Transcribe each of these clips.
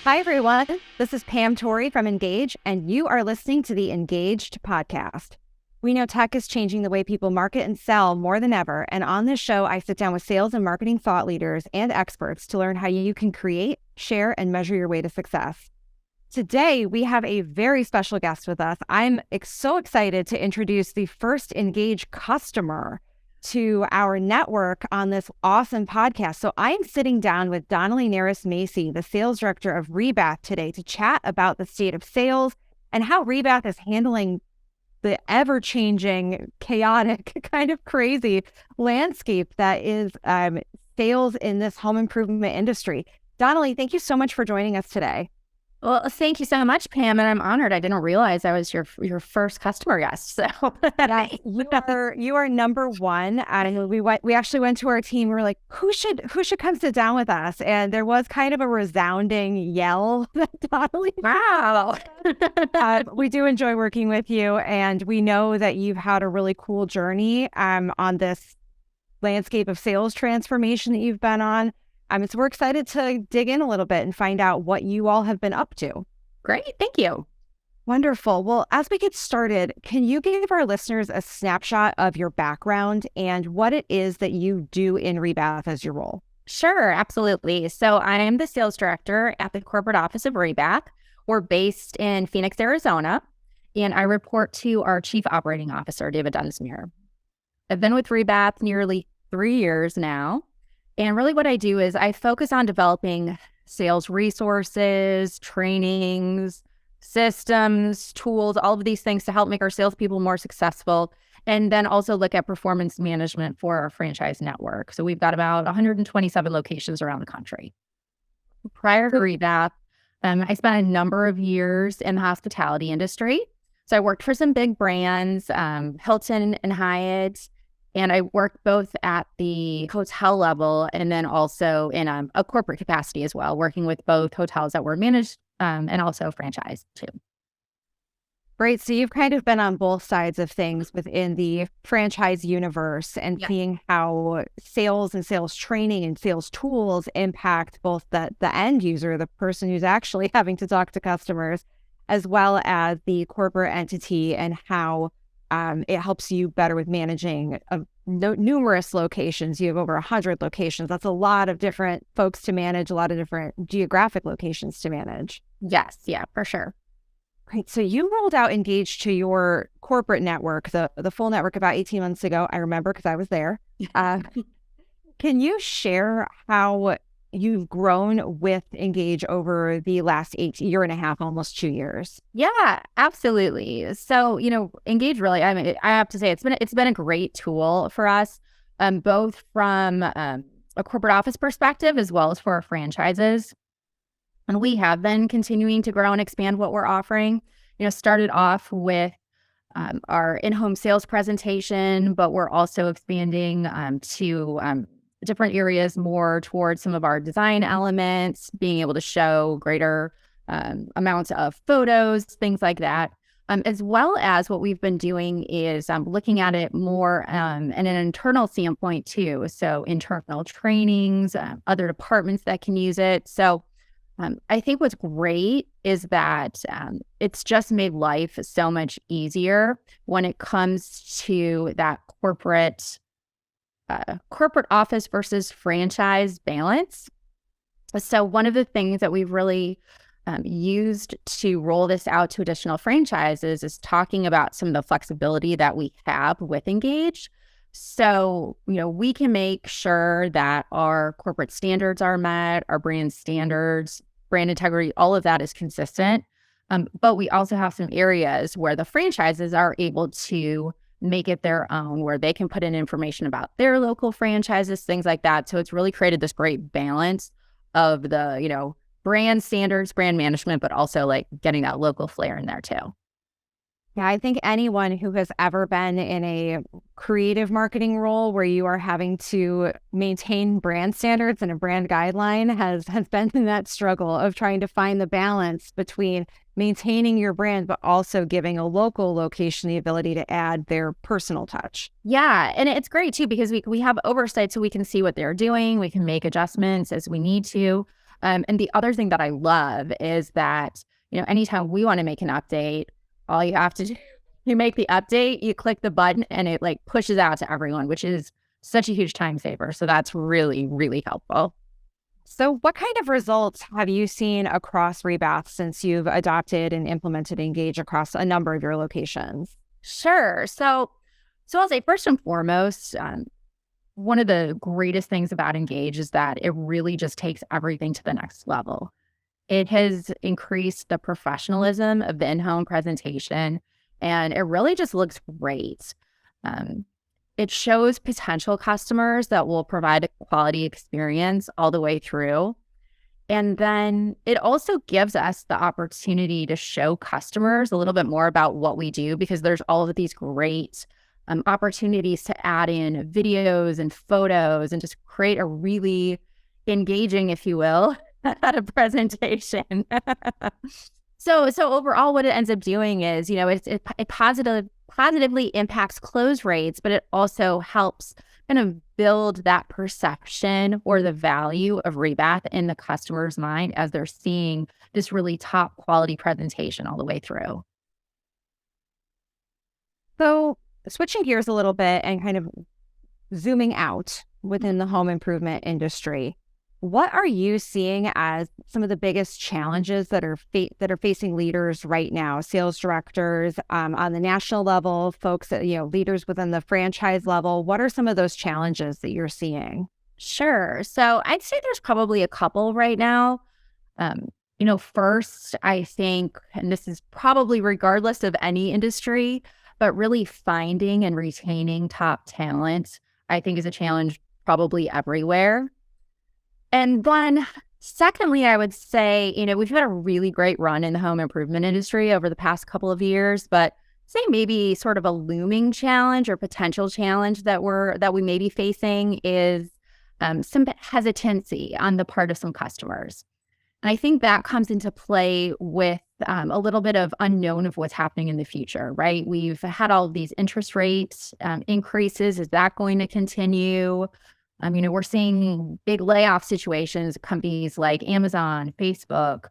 Hi, everyone. This is Pam Torrey from Ingage, and you are listening to the Ingaged podcast. We know tech is changing the way people market and sell more than ever, and on this show, I sit down with sales and marketing thought leaders and experts to learn how you can create, share, and measure your way to success. Today, we have a very special guest with us. I'm so excited to introduce the first Ingage customer to our network on this awesome podcast. So I'm sitting down with Donnelly Nariss Maysey, the sales director of Rebath today, to chat about the state of sales and how Rebath is handling the ever-changing, chaotic, kind of crazy landscape that is sales in this home improvement industry. Donnelly, thank you so much for joining us today. Well, thank you so much, Pam, and I'm honored. I didn't realize I was your first customer guest. So you are number one. And we actually went to our team. We were like, who should come sit down with us? And there was kind of a resounding yell that Donnelly. Wow. We do enjoy working with you, and we know that you've had a really cool journey on this landscape of sales transformation that you've been on. So we're excited to dig in a little bit and find out what you all have been up to. Great. Thank you. Wonderful. Well, as we get started, can you give our listeners a snapshot of your background and what it is that you do in Rebath as your role? Sure. Absolutely. So I am the sales director at the corporate office of Rebath. We're based in Phoenix, Arizona, and I report to our chief operating officer, David Dunsmuir. I've been with Rebath nearly 3 years now. And really what I do is I focus on developing sales resources, trainings, systems, tools, all of these things to help make our salespeople more successful. And then also look at performance management for our franchise network. So we've got about 127 locations around the country. Prior to Rebath, I spent a number of years in the hospitality industry. So I worked for some big brands, Hilton and Hyatt. And I worked both at the hotel level and then also in a corporate capacity as well, working with both hotels that were managed and also franchised too. Great. So you've kind of been on both sides of things within the franchise universe and seeing how sales and sales training and sales tools impact both the end user, the person who's actually having to talk to customers, as well as the corporate entity and how it helps you better with managing numerous locations. You have over 100 locations. That's a lot of different folks to manage, a lot of different geographic locations to manage. Yes. Yeah, for sure. Great. So you rolled out Ingage to your corporate network, the full network about 18 months ago. I remember because I was there. Can you share how you've grown with Ingage over the last year and a half, almost 2 years? Yeah, absolutely. So, Ingage really, I have to say it's been a great tool for us, both from a corporate office perspective as well as for our franchises. And we have been continuing to grow and expand what we're offering. Started off with our in-home sales presentation, but we're also expanding to different areas more towards some of our design elements, being able to show greater amounts of photos, things like that. As well as what we've been doing is looking at it more in an internal standpoint too. So internal trainings, other departments that can use it. So I think what's great is that it's just made life so much easier when it comes to that corporate office versus franchise balance. So one of the things that we've really used to roll this out to additional franchises is talking about some of the flexibility that we have with Ingage. So, we can make sure that our corporate standards are met, our brand standards, brand integrity, all of that is consistent. But we also have some areas where the franchises are able to make it their own, where they can put in information about their local franchises, things like that. So it's really created this great balance of the, brand standards, brand management, but also like getting that local flair in there too. Yeah, I think anyone who has ever been in a creative marketing role where you are having to maintain brand standards and a brand guideline has been in that struggle of trying to find the balance between maintaining your brand, but also giving a local location the ability to add their personal touch. Yeah, and it's great too because we have oversight so we can see what they're doing. We can make adjustments as we need to. And the other thing that I love is that, anytime we want to make an update, all you have to do, you make the update, you click the button, and it like pushes out to everyone, which is such a huge time saver. So that's really, really helpful. So what kind of results have you seen across Rebath since you've adopted and implemented Ingage across a number of your locations? Sure. So I'll say first and foremost, one of the greatest things about Ingage is that it really just takes everything to the next level. It has increased the professionalism of the in-home presentation, and it really just looks great. It shows potential customers that will provide a quality experience all the way through. And then it also gives us the opportunity to show customers a little bit more about what we do, because there's all of these great opportunities to add in videos and photos and just create a really engaging, if you will, presentation. So overall, what it ends up doing is, it positively impacts close rates, but it also helps kind of build that perception or the value of Rebath in the customer's mind as they're seeing this really top quality presentation all the way through. So switching gears a little bit and kind of zooming out within the home improvement industry, what are you seeing as some of the biggest challenges that are facing leaders right now, sales directors on the national level, folks that, leaders within the franchise level? What are some of those challenges that you're seeing? Sure. So I'd say there's probably a couple right now. First, I think, and this is probably regardless of any industry, but really finding and retaining top talent, I think, is a challenge probably everywhere. And then secondly, I would say, we've had a really great run in the home improvement industry over the past couple of years, but say maybe sort of a looming challenge or potential challenge that we may be facing is some hesitancy on the part of some customers. And I think that comes into play with a little bit of unknown of what's happening in the future, right? We've had all of these interest rate increases. Is that going to continue? We're seeing big layoff situations, companies like Amazon, Facebook,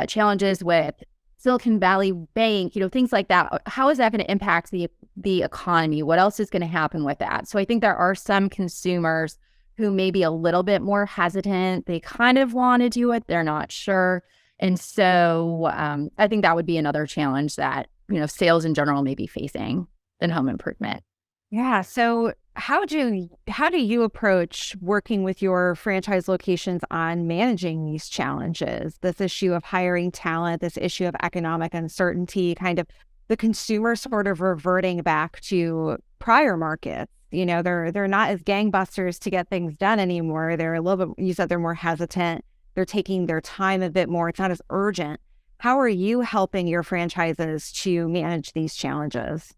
challenges with Silicon Valley Bank, things like that. How is that going to impact the economy? What else is going to happen with that? So I think there are some consumers who may be a little bit more hesitant. They kind of want to do it. They're not sure. And so I think that would be another challenge that, sales in general may be facing in home improvement. Yeah. So how do you approach working with your franchise locations on managing these challenges, this issue of hiring talent, this issue of economic uncertainty, kind of the consumer sort of reverting back to prior markets? They're not as gangbusters to get things done anymore. They're a little bit, you said they're more hesitant. They're taking their time a bit more. It's not as urgent. How are you helping your franchises to manage these challenges?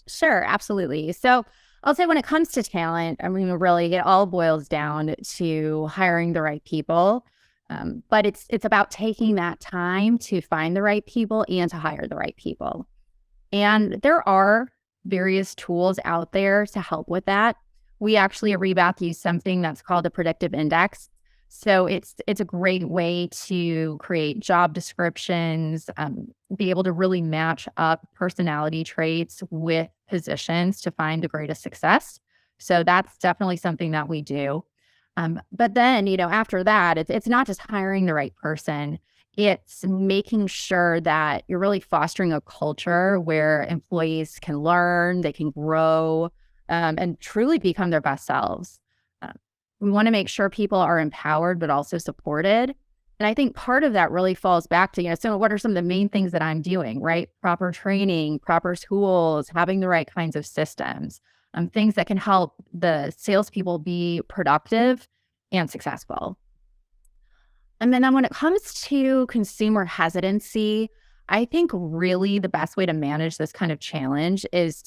Sure, absolutely. So I'll say when it comes to talent, really it all boils down to hiring the right people. But it's about taking that time to find the right people and to hire the right people. And there are various tools out there to help with that. We actually at Rebath use something that's called a predictive index. So it's a great way to create job descriptions, be able to really match up personality traits with positions to find the greatest success. So that's definitely something that we do. But then, after that, it's not just hiring the right person. It's making sure that you're really fostering a culture where employees can learn, they can grow, and truly become their best selves. We want to make sure people are empowered, but also supported. And I think part of that really falls back to, so what are some of the main things that I'm doing, right? Proper training, proper schools, having the right kinds of systems, things that can help the salespeople be productive and successful. And then when it comes to consumer hesitancy, I think really the best way to manage this kind of challenge is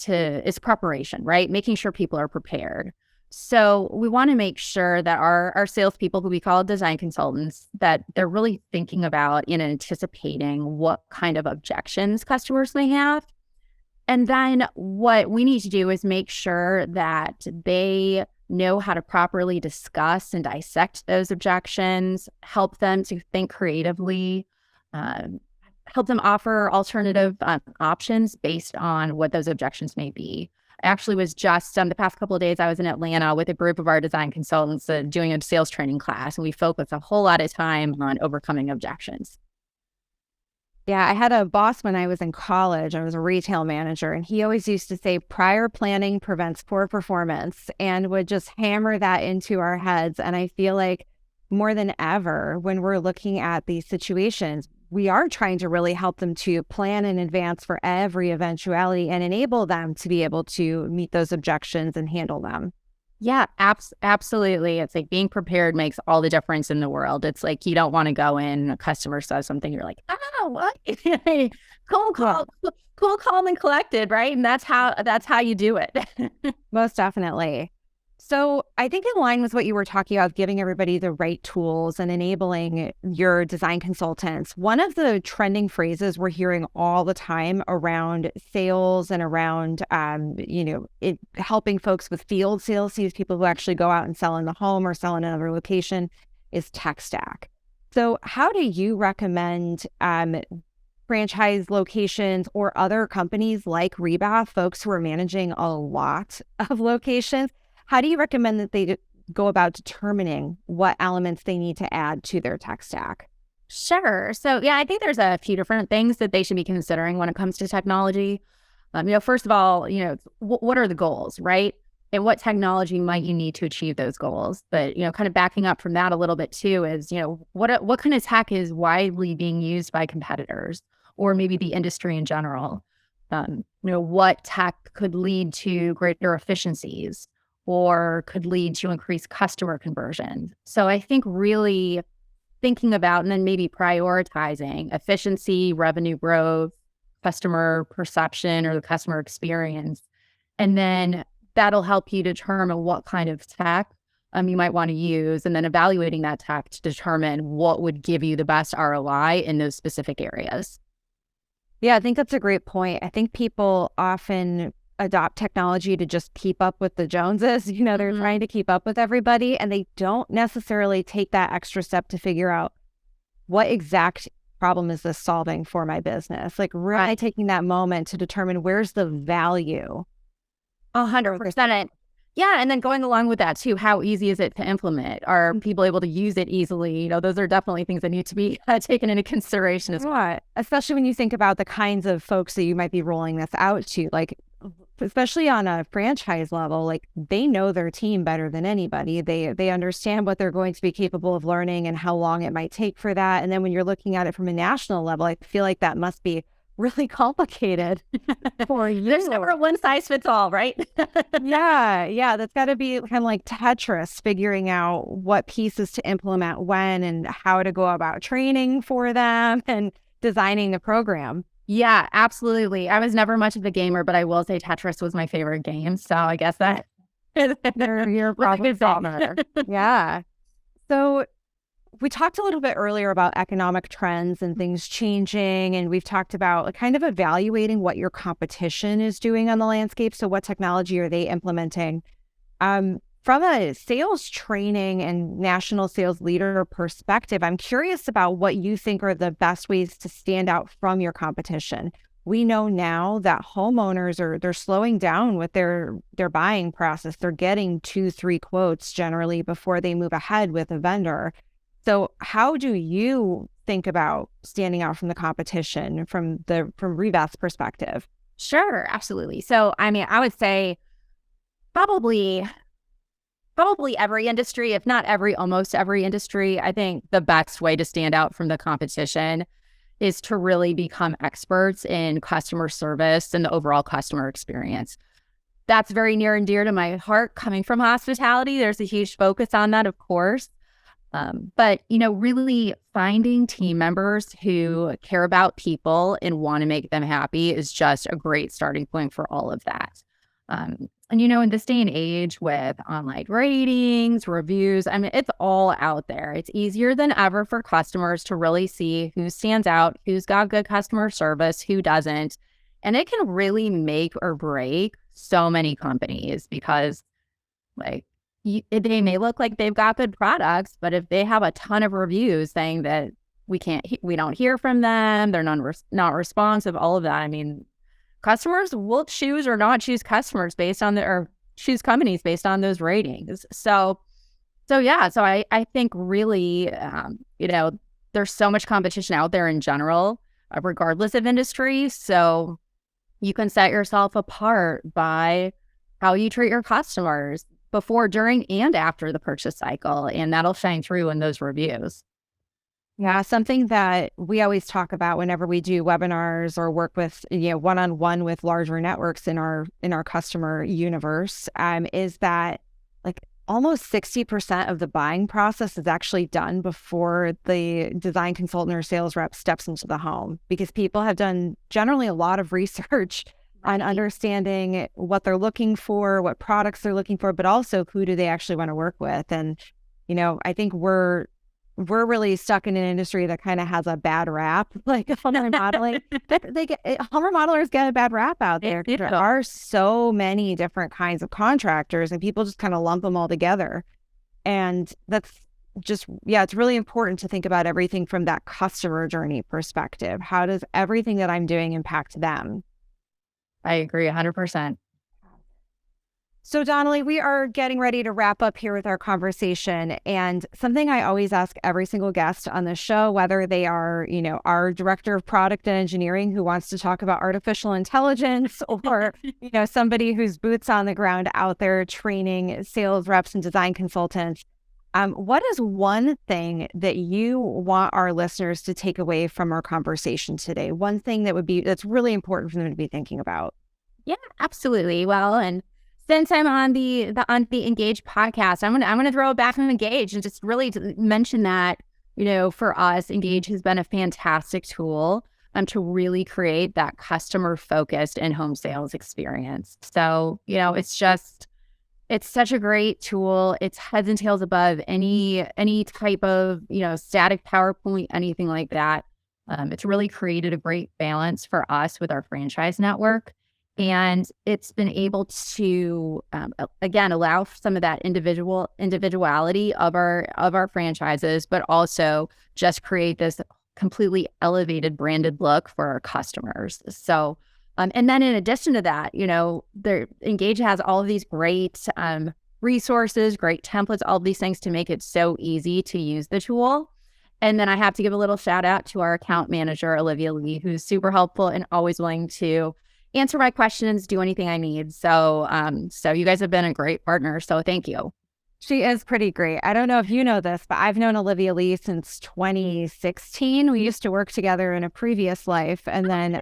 preparation, right? Making sure people are prepared. So we want to make sure that our salespeople, who we call design consultants, that they're really thinking about and anticipating what kind of objections customers may have. And then what we need to do is make sure that they know how to properly discuss and dissect those objections, help them to think creatively, um, help them offer alternative options based on what those objections may be. I actually was just the past couple of days, I was in Atlanta with a group of our design consultants doing a sales training class, and we focused a whole lot of time on overcoming objections. Yeah, I had a boss when I was in college. I was a retail manager, and he always used to say prior planning prevents poor performance and would just hammer that into our heads. And I feel like more than ever, when we're looking at these situations, we are trying to really help them to plan in advance for every eventuality and enable them to be able to meet those objections and handle them. Yeah, absolutely. It's like being prepared makes all the difference in the world. It's like you don't want to go in, a customer says something, you're like, oh, what? Cool, calm, and collected, right? And that's how you do it. Most definitely. So I think in line with what you were talking about, giving everybody the right tools and enabling your design consultants, one of the trending phrases we're hearing all the time around sales and around, helping folks with field sales, these people who actually go out and sell in the home or sell in another location, is tech stack. So how do you recommend franchise locations or other companies like Rebath, folks who are managing a lot of locations? How do you recommend that they go about determining what elements they need to add to their tech stack? Sure. So, yeah, I think there's a few different things that they should be considering when it comes to technology. First of all, what are the goals, right? And what technology might you need to achieve those goals? But, kind of backing up from that a little bit too is, what kind of tech is widely being used by competitors or maybe the industry in general? What tech could lead to greater efficiencies or could lead to increased customer conversion. So I think really thinking about and then maybe prioritizing efficiency, revenue growth, customer perception or the customer experience. And then that'll help you determine what kind of tech you might want to use, and then evaluating that tech to determine what would give you the best ROI in those specific areas. Yeah, I think that's a great point. I think people often adopt technology to just keep up with the Joneses. They're trying to keep up with everybody, and they don't necessarily take that extra step to figure out what exact problem is this solving for my business. Like really taking that moment to determine where's the value. 100%. Yeah, and then going along with that too, how easy is it to implement? Are people able to use it easily? Those are definitely things that need to be taken into consideration as well. Especially when you think about the kinds of folks that you might be rolling this out to, like especially on a franchise level, like they know their team better than anybody. They understand what they're going to be capable of learning and how long it might take for that. And then when you're looking at it from a national level, I feel like that must be really complicated for you. There's never a one size fits all, right? Yeah. That's got to be kind of like Tetris, figuring out what pieces to implement when and how to go about training for them and designing the program. Yeah, absolutely. I was never much of a gamer, but I will say Tetris was my favorite game. So I guess that you're a problem solver. Yeah. So we talked a little bit earlier about economic trends and things changing, and we've talked about kind of evaluating what your competition is doing on the landscape. So what technology are they implementing? From a sales training and national sales leader perspective, I'm curious about what you think are the best ways to stand out from your competition. We know now that homeowners they're slowing down with their buying process. They're getting 2-3 quotes generally before they move ahead with a vendor. So how do you think about standing out from the competition from Rebath's perspective? Sure, absolutely. So, I would say probably every industry, if not almost every industry. I think the best way to stand out from the competition is to really become experts in customer service and the overall customer experience. That's very near and dear to my heart coming from hospitality. There's a huge focus on that, of course. But really finding team members who care about people and want to make them happy is just a great starting point for all of that. And in this day and age with online ratings, reviews, it's all out there. It's easier than ever for customers to really see who stands out, who's got good customer service, who doesn't. And it can really make or break so many companies because they may look like they've got good products, but if they have a ton of reviews saying that we don't hear from them, they're not responsive, all of that. I mean, customers will choose or not choose customers based on or choose companies based on those ratings. So I think really, there's so much competition out there in general, regardless of industry. So you can set yourself apart by how you treat your customers before, during, and after the purchase cycle. And that'll shine through in those reviews. Yeah, something that we always talk about whenever we do webinars or work with, one-on-one with larger networks in our customer universe, is that like almost 60% of the buying process is actually done before the design consultant or sales rep steps into the home, because people have done generally a lot of research on understanding what they're looking for, what products they're looking for, but also who do they actually want to work with. And, I think we're really stuck in an industry that kind of has a bad rap, like home remodeling. Home remodelers get a bad rap out there. There are so many different kinds of contractors, and people just kind of lump them all together. And that's just, it's really important to think about everything from that customer journey perspective. How does everything that I'm doing impact them? I agree 100%. So Donnelly, we are getting ready to wrap up here with our conversation. And something I always ask every single guest on the show, whether they are, our director of product and engineering who wants to talk about artificial intelligence, or, somebody who's boots on the ground out there training sales reps and design consultants. What is one thing that you want our listeners to take away from our conversation today? One thing that's really important for them to be thinking about? Yeah, absolutely. Well, and since I'm on the Ingage podcast, I'm gonna throw it back on Ingage and just really mention that, for us, Ingage has been a fantastic tool to really create that customer focused in-home sales experience. So, it's such a great tool. It's heads and tails above any type of, static PowerPoint, anything like that. It's really created a great balance for us with our franchise network. And it's been able to, again, allow some of that individuality of our franchises, but also just create this completely elevated branded look for our customers. So, and then in addition to that, Ingage has all of these great resources, great templates, all of these things to make it so easy to use the tool. And then I have to give a little shout out to our account manager, Olivia Lee, who's super helpful and always willing to answer my questions, do anything I need. So, so you guys have been a great partner. So thank you. She is pretty great. I don't know if you know this, but I've known Olivia Lee since 2016. We used to work together in a previous life. And then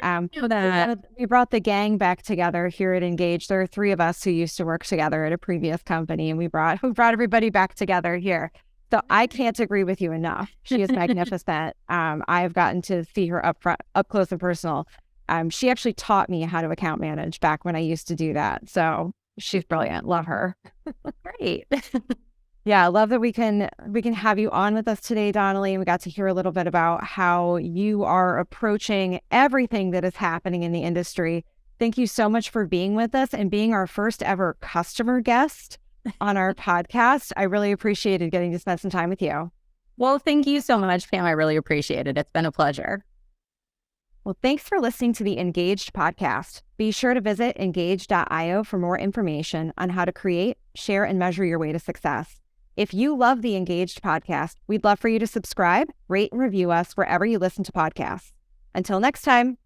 we brought the gang back together here at Ingage. There are three of us who used to work together at a previous company, and we brought everybody back together here. So I can't agree with you enough. She is magnificent. I've gotten to see her up close and personal. She actually taught me how to account manage back when I used to do that. So she's brilliant. Love her. Great. Yeah, I love that we can have you on with us today, Donnelly. And we got to hear a little bit about how you are approaching everything that is happening in the industry. Thank you so much for being with us and being our first ever customer guest on our podcast. I really appreciated getting to spend some time with you. Well, thank you so much, Pam. I really appreciate it. It's been a pleasure. Well, thanks for listening to the Ingaged podcast. Be sure to visit ingage.io for more information on how to create, share, and measure your way to success. If you love the Ingaged podcast, we'd love for you to subscribe, rate, and review us wherever you listen to podcasts. Until next time.